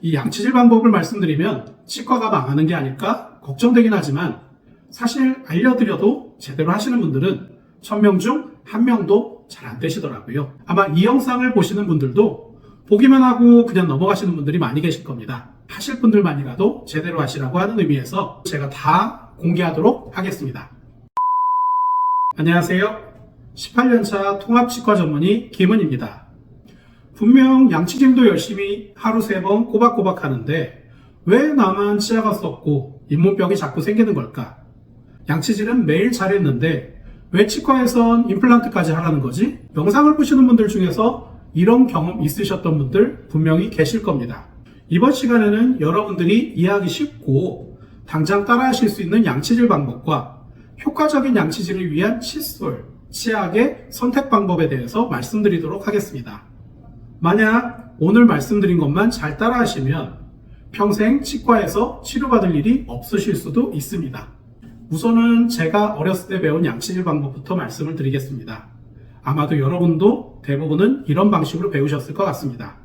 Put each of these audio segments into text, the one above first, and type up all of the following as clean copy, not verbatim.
이 양치질 방법을 말씀드리면 치과가 망하는 게 아닐까 걱정되긴 하지만 사실 알려드려도 제대로 하시는 분들은 1000명 중 1명도 잘 안 되시더라고요. 아마 이 영상을 보시는 분들도 보기만 하고 그냥 넘어가시는 분들이 많이 계실 겁니다. 하실 분들만이라도 제대로 하시라고 하는 의미에서 제가 다 공개하도록 하겠습니다. 안녕하세요. 18년차 통합치과 전문의 김은입니다. 분명 양치질도 열심히 하루 3번 꼬박꼬박 하는데 왜 나만 치아가 썩고 잇몸병이 자꾸 생기는 걸까? 양치질은 매일 잘했는데 왜 치과에선 임플란트까지 하라는 거지? 영상을 보시는 분들 중에서 이런 경험 있으셨던 분들 분명히 계실 겁니다. 이번 시간에는 여러분들이 이해하기 쉽고 당장 따라하실 수 있는 양치질 방법과 효과적인 양치질을 위한 칫솔, 치약의 선택 방법에 대해서 말씀드리도록 하겠습니다. 만약 오늘 말씀드린 것만 잘 따라하시면 평생 치과에서 치료받을 일이 없으실 수도 있습니다. 우선은 제가 어렸을 때 배운 양치질 방법부터 말씀을 드리겠습니다. 아마도 여러분도 대부분은 이런 방식으로 배우셨을 것 같습니다.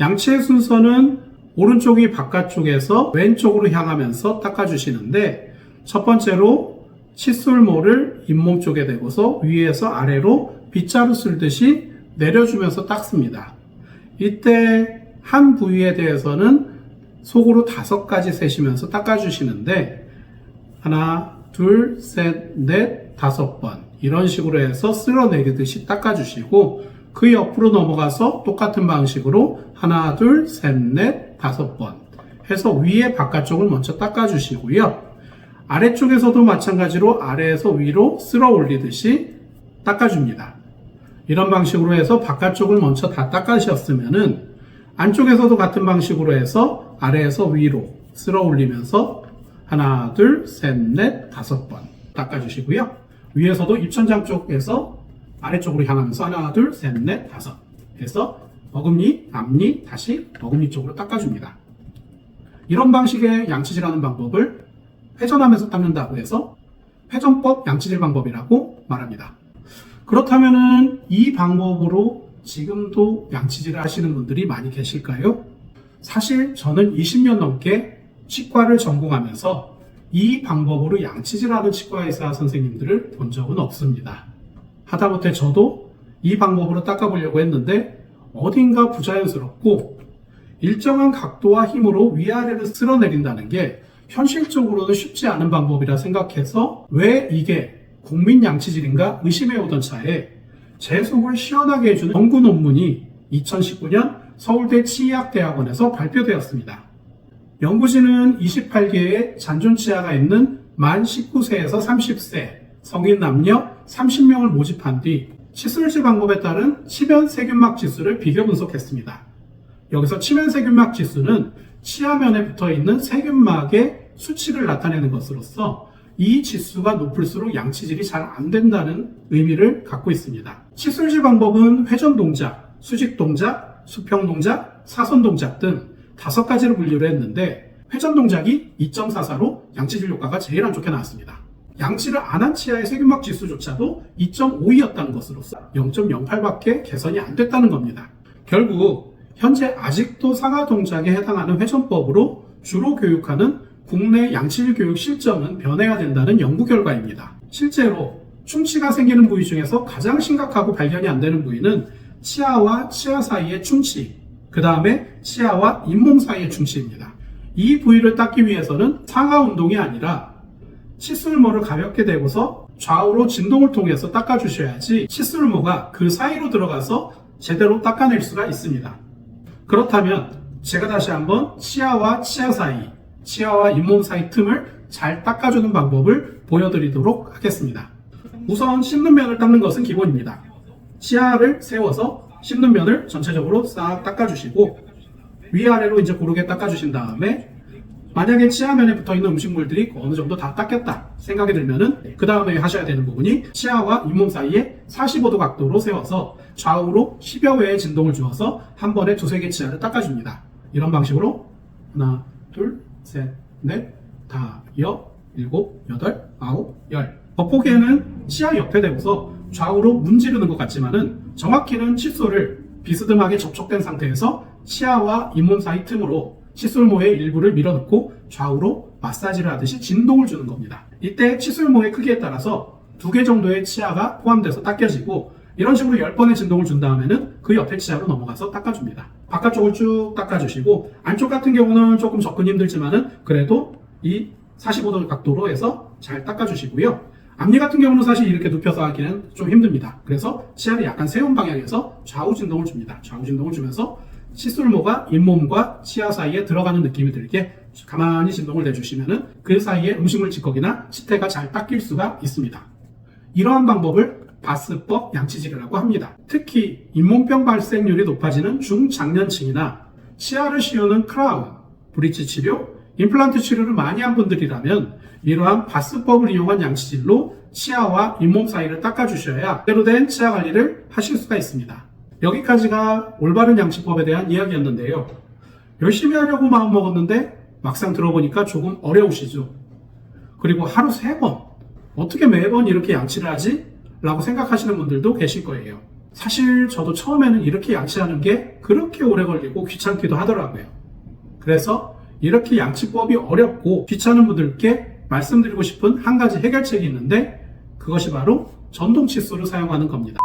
양치의 순서는 오른쪽이 바깥쪽에서 왼쪽으로 향하면서 닦아주시는데 첫 번째로 칫솔모를 잇몸 쪽에 대고서 위에서 아래로 빗자루 쓸듯이 내려주면서 닦습니다. 이때 한 부위에 대해서는 속으로 5가지 세시면서 닦아주시는데 하나, 둘, 셋, 넷, 5번 이런 식으로 해서 쓸어내리듯이 닦아주시고 그 옆으로 넘어가서 똑같은 방식으로 하나, 둘, 셋, 넷, 5번 해서 위에 바깥쪽을 먼저 닦아주시고요. 아래쪽에서도 마찬가지로 아래에서 위로 쓸어 올리듯이 닦아줍니다. 이런 방식으로 해서 바깥쪽을 먼저 다 닦아주셨으면은 안쪽에서도 같은 방식으로 해서 아래에서 위로 쓸어 올리면서 하나, 둘, 셋, 넷, 5번 닦아주시고요. 위에서도 입천장 쪽에서 아래쪽으로 향하면서 하나, 둘, 셋, 넷, 5 해서 어금니, 앞니, 다시 어금니 쪽으로 닦아줍니다. 이런 방식의 양치질하는 방법을 회전하면서 닦는다고 해서 회전법 양치질 방법이라고 말합니다. 그렇다면은 이 방법으로 지금도 양치질을 하시는 분들이 많이 계실까요? 사실 저는 20년 넘게 치과를 전공하면서 이 방법으로 양치질하는 치과의사 선생님들을 본 적은 없습니다. 하다못해 저도 이 방법으로 닦아보려고 했는데 어딘가 부자연스럽고 일정한 각도와 힘으로 위아래를 쓸어내린다는 게 현실적으로는 쉽지 않은 방법이라 생각해서 왜 이게 국민 양치질인가 의심해오던 차에 제 속을 시원하게 해주는 연구 논문이 2019년 서울대 치의학대학원에서 발표되었습니다. 연구진은 28개의 잔존치아가 있는 만 19세에서 30세 성인 남녀 30명을 모집한 뒤 칫솔질 방법에 따른 치변세균막 지수를 비교 분석했습니다. 여기서 치변세균막 지수는 치아면에 붙어있는 세균막의 수치를 나타내는 것으로서 이 지수가 높을수록 양치질이 잘 안된다는 의미를 갖고 있습니다. 칫솔질 방법은 회전 동작, 수직 동작, 수평 동작, 사선 동작 등 5가지로 분류를 했는데 회전 동작이 2.44로 양치질 효과가 제일 안 좋게 나왔습니다. 양치를 안 한 치아의 세균막 지수조차도 2.52였다는 것으로서 0.08밖에 개선이 안 됐다는 겁니다. 결국 현재 아직도 상하 동작에 해당하는 회전법으로 주로 교육하는 국내 양치질 교육 실정은 변해야 된다는 연구 결과입니다. 실제로 충치가 생기는 부위 중에서 가장 심각하고 발견이 안 되는 부위는 치아와 치아 사이의 충치, 그 다음에 치아와 잇몸 사이의 충치입니다. 이 부위를 닦기 위해서는 상하 운동이 아니라 칫솔모를 가볍게 대고서 좌우로 진동을 통해서 닦아주셔야지 칫솔모가 그 사이로 들어가서 제대로 닦아낼 수가 있습니다. 그렇다면 제가 다시 한번 치아와 치아 사이, 치아와 잇몸 사이 틈을 잘 닦아주는 방법을 보여드리도록 하겠습니다. 우선 씹는 면을 닦는 것은 기본입니다. 치아를 세워서 씹는 면을 전체적으로 싹 닦아주시고 위아래로 이제 고르게 닦아주신 다음에 만약에 치아면에 붙어있는 음식물들이 어느 정도 다 닦였다 생각이 들면은 그 다음에 하셔야 되는 부분이 치아와 잇몸 사이에 45도 각도로 세워서 좌우로 10여 회의 진동을 주어서 한 번에 2-3개 치아를 닦아줍니다. 이런 방식으로 하나, 둘, 셋, 넷, 다, 여, 일곱, 여덟, 아홉, 열. 겉보기에는 치아 옆에 대고서 좌우로 문지르는 것 같지만은 정확히는 칫솔을 비스듬하게 접촉된 상태에서 치아와 잇몸 사이 틈으로 칫솔모의 일부를 밀어넣고 좌우로 마사지를 하듯이 진동을 주는 겁니다. 이때 칫솔모의 크기에 따라서 2개 정도의 치아가 포함돼서 닦여지고, 이런 식으로 10번의 진동을 준 다음에는 그 옆에 치아로 넘어가서 닦아줍니다. 바깥쪽을 쭉 닦아주시고, 안쪽 같은 경우는 조금 접근이 힘들지만은 그래도 이 45도 각도로 해서 잘 닦아주시고요. 앞니 같은 경우는 사실 이렇게 눕혀서 하기는 좀 힘듭니다. 그래서 치아를 약간 세운 방향에서 좌우 진동을 줍니다. 좌우 진동을 주면서 칫솔모가 잇몸과 치아 사이에 들어가는 느낌이 들게 가만히 진동을 내주시면은 그 사이에 음식물 찌꺼기나 치태가 잘 닦일 수가 있습니다. 이러한 방법을 바스법 양치질이라고 합니다. 특히 잇몸병 발생률이 높아지는 중장년층이나 치아를 씌우는 크라운, 브릿지 치료, 임플란트 치료를 많이 한 분들이라면 이러한 바스법을 이용한 양치질로 치아와 잇몸 사이를 닦아주셔야 제대로 된 치아 관리를 하실 수가 있습니다. 여기까지가 올바른 양치법에 대한 이야기였는데요. 열심히 하려고 마음먹었는데 막상 들어보니까 조금 어려우시죠? 그리고 하루 3번, 어떻게 매번 이렇게 양치를 하지? 라고 생각하시는 분들도 계실 거예요. 사실 저도 처음에는 이렇게 양치하는 게 그렇게 오래 걸리고 귀찮기도 하더라고요. 그래서 이렇게 양치법이 어렵고 귀찮은 분들께 말씀드리고 싶은 한 가지 해결책이 있는데, 그것이 바로 전동 칫솔을 사용하는 겁니다.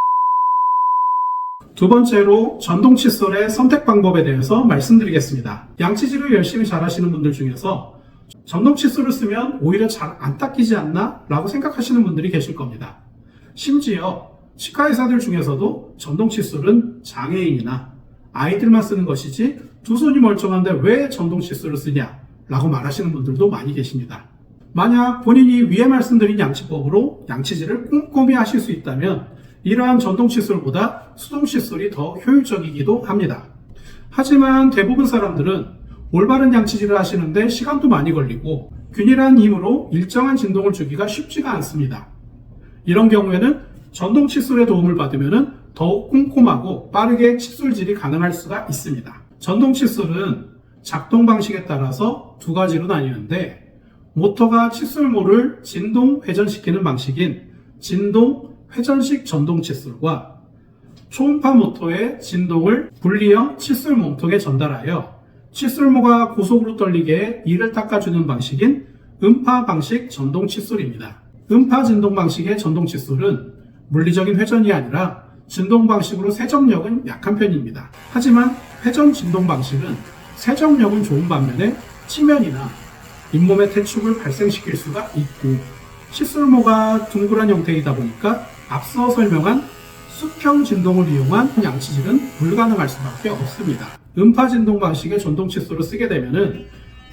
두 번째로 전동 칫솔의 선택 방법에 대해서 말씀드리겠습니다. 양치질을 열심히 잘하시는 분들 중에서 전동 칫솔을 쓰면 오히려 잘 안 닦이지 않나? 라고 생각하시는 분들이 계실 겁니다. 심지어 치과의사들 중에서도 전동 칫솔은 장애인이나 아이들만 쓰는 것이지 두 손이 멀쩡한데 왜 전동 칫솔을 쓰냐? 라고 말하시는 분들도 많이 계십니다. 만약 본인이 위에 말씀드린 양치법으로 양치질을 꼼꼼히 하실 수 있다면 이러한 전동 칫솔보다 수동 칫솔이 더 효율적이기도 합니다. 하지만 대부분 사람들은 올바른 양치질을 하시는데 시간도 많이 걸리고 균일한 힘으로 일정한 진동을 주기가 쉽지가 않습니다. 이런 경우에는 전동 칫솔의 도움을 받으면 더욱 꼼꼼하고 빠르게 칫솔질이 가능할 수가 있습니다. 전동 칫솔은 작동 방식에 따라서 두 가지로 나뉘는데, 모터가 칫솔모를 진동 회전시키는 방식인 진동 회전식 전동 칫솔과 초음파 모터의 진동을 분리형 칫솔 몸통에 전달하여 칫솔모가 고속으로 떨리게 이를 닦아주는 방식인 음파 방식 전동 칫솔입니다. 음파 진동 방식의 전동 칫솔은 물리적인 회전이 아니라 진동 방식으로 세정력은 약한 편입니다. 하지만 회전 진동 방식은 세정력은 좋은 반면에 치면이나 잇몸의 태축을 발생시킬 수가 있고, 칫솔모가 둥그란 형태이다 보니까 앞서 설명한 수평 진동을 이용한 양치질은 불가능할 수밖에 없습니다. 음파 진동 방식의 전동 칫솔을 쓰게 되면은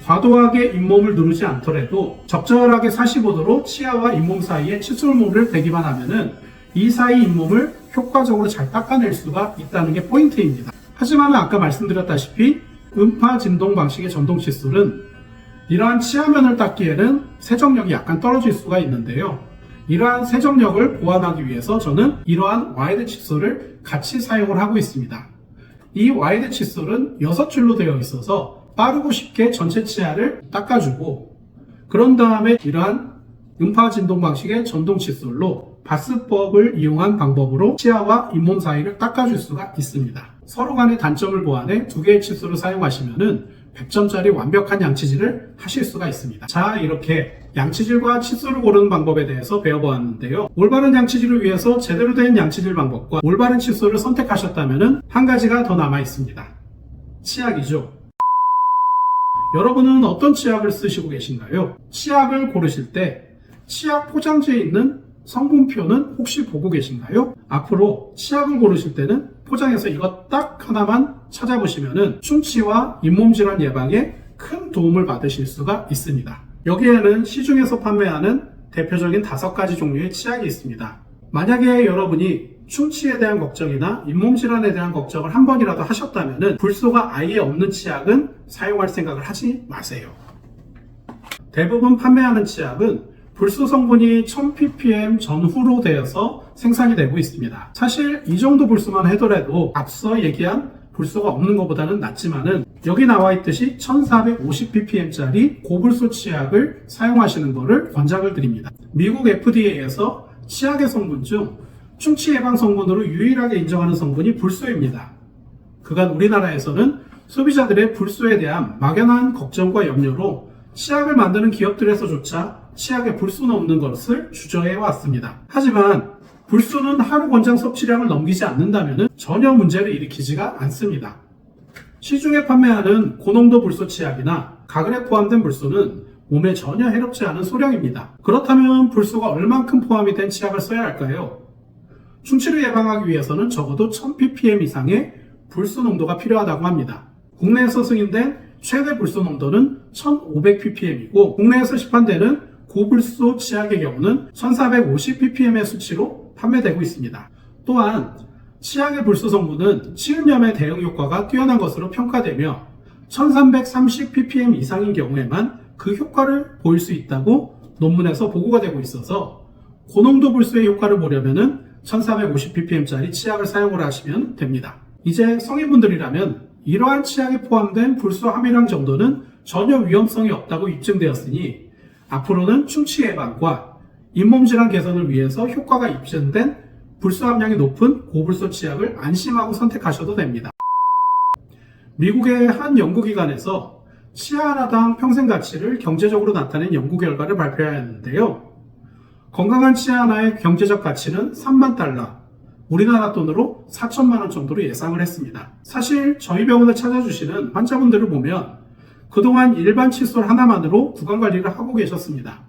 과도하게 잇몸을 누르지 않더라도 적절하게 45도로 치아와 잇몸 사이에 칫솔모를 대기만 하면은 이 사이 잇몸을 효과적으로 잘 닦아낼 수가 있다는 게 포인트입니다. 하지만 아까 말씀드렸다시피 음파 진동 방식의 전동 칫솔은 이러한 치아면을 닦기에는 세정력이 약간 떨어질 수가 있는데요. 이러한 세정력을 보완하기 위해서 저는 이러한 와이드 칫솔을 같이 사용을 하고 있습니다. 이 와이드 칫솔은 6줄로 되어 있어서 빠르고 쉽게 전체 치아를 닦아주고, 그런 다음에 이러한 음파 진동 방식의 전동 칫솔로 바스법을 이용한 방법으로 치아와 잇몸 사이를 닦아줄 수가 있습니다. 서로 간의 단점을 보완해 두 개의 칫솔을 사용하시면은 100점짜리 완벽한 양치질을 하실 수가 있습니다. 자, 이렇게 양치질과 칫솔을 고르는 방법에 대해서 배워보았는데요. 올바른 양치질을 위해서 제대로 된 양치질 방법과 올바른 칫솔을 선택하셨다면 한 가지가 더 남아 있습니다. 치약이죠. 여러분은 어떤 치약을 쓰시고 계신가요? 치약을 고르실 때 치약 포장지에 있는 성분표는 혹시 보고 계신가요? 앞으로 치약을 고르실 때는 포장에서 이거 딱 하나만 찾아보시면은 충치와 잇몸 질환 예방에 큰 도움을 받으실 수가 있습니다. 여기에는 시중에서 판매하는 대표적인 5가지 종류의 치약이 있습니다. 만약에 여러분이 충치에 대한 걱정이나 잇몸 질환에 대한 걱정을 한 번이라도 하셨다면은 불소가 아예 없는 치약은 사용할 생각을 하지 마세요. 대부분 판매하는 치약은 불소 성분이 1000ppm 전후로 되어서 생산이 되고 있습니다. 사실 이 정도 불소만 하더라도 앞서 얘기한 불소가 없는 것보다는 낫지만은 여기 나와 있듯이 1450ppm짜리 고불소 치약을 사용하시는 것을 권장을 드립니다. 미국 FDA에서 치약의 성분 중 충치 예방 성분으로 유일하게 인정하는 성분이 불소입니다. 그간 우리나라에서는 소비자들의 불소에 대한 막연한 걱정과 염려로 치약을 만드는 기업들에서조차 치약에 불소는 없는 것을 주저해 왔습니다. 하지만 불소는 하루 권장 섭취량을 넘기지 않는다면 전혀 문제를 일으키지가 않습니다. 시중에 판매하는 고농도 불소 치약이나 가글에 포함된 불소는 몸에 전혀 해롭지 않은 소량입니다. 그렇다면 불소가 얼만큼 포함이 된 치약을 써야 할까요? 충치를 예방하기 위해서는 적어도 1000ppm 이상의 불소 농도가 필요하다고 합니다. 국내에서 승인된 최대 불소 농도는 1500ppm이고 국내에서 시판되는 고불소 치약의 경우는 1450ppm의 수치로 판매되고 있습니다. 또한 치약의 불소 성분은 치은염의 대응 효과가 뛰어난 것으로 평가되며 1330ppm 이상인 경우에만 그 효과를 보일 수 있다고 논문에서 보고가 되고 있어서 고농도 불소의 효과를 보려면 1450ppm짜리 치약을 사용을 하시면 됩니다. 이제 성인분들이라면 이러한 치약에 포함된 불소 함유량 정도는 전혀 위험성이 없다고 입증되었으니 앞으로는 충치 예방과 잇몸 질환 개선을 위해서 효과가 입증된 불소 함량이 높은 고불소 치약을 안심하고 선택하셔도 됩니다. 미국의 한 연구기관에서 치아 하나당 평생 가치를 경제적으로 나타낸 연구 결과를 발표하였는데요. 건강한 치아 하나의 경제적 가치는 3만 달러, 우리나라 돈으로 4천만 원 정도로 예상을 했습니다. 사실 저희 병원을 찾아주시는 환자분들을 보면 그동안 일반 칫솔 하나만으로 구강관리를 하고 계셨습니다.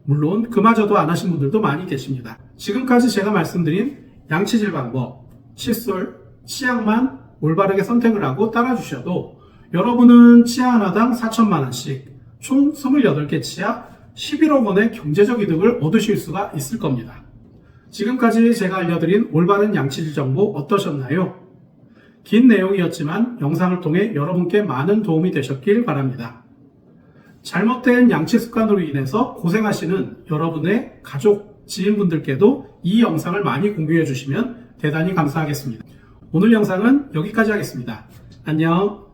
물론 그마저도 안 하신 분들도 많이 계십니다. 지금까지 제가 말씀드린 양치질 방법, 칫솔, 치약만 올바르게 선택을 하고 따라주셔도 여러분은 치아 하나당 4천만 원씩 총 28개 치약 11억 원의 경제적 이득을 얻으실 수가 있을 겁니다. 지금까지 제가 알려드린 올바른 양치질 정보 어떠셨나요? 긴 내용이었지만 영상을 통해 여러분께 많은 도움이 되셨길 바랍니다. 잘못된 양치 습관으로 인해서 고생하시는 여러분의 가족, 지인분들께도 이 영상을 많이 공유해 주시면 대단히 감사하겠습니다. 오늘 영상은 여기까지 하겠습니다. 안녕.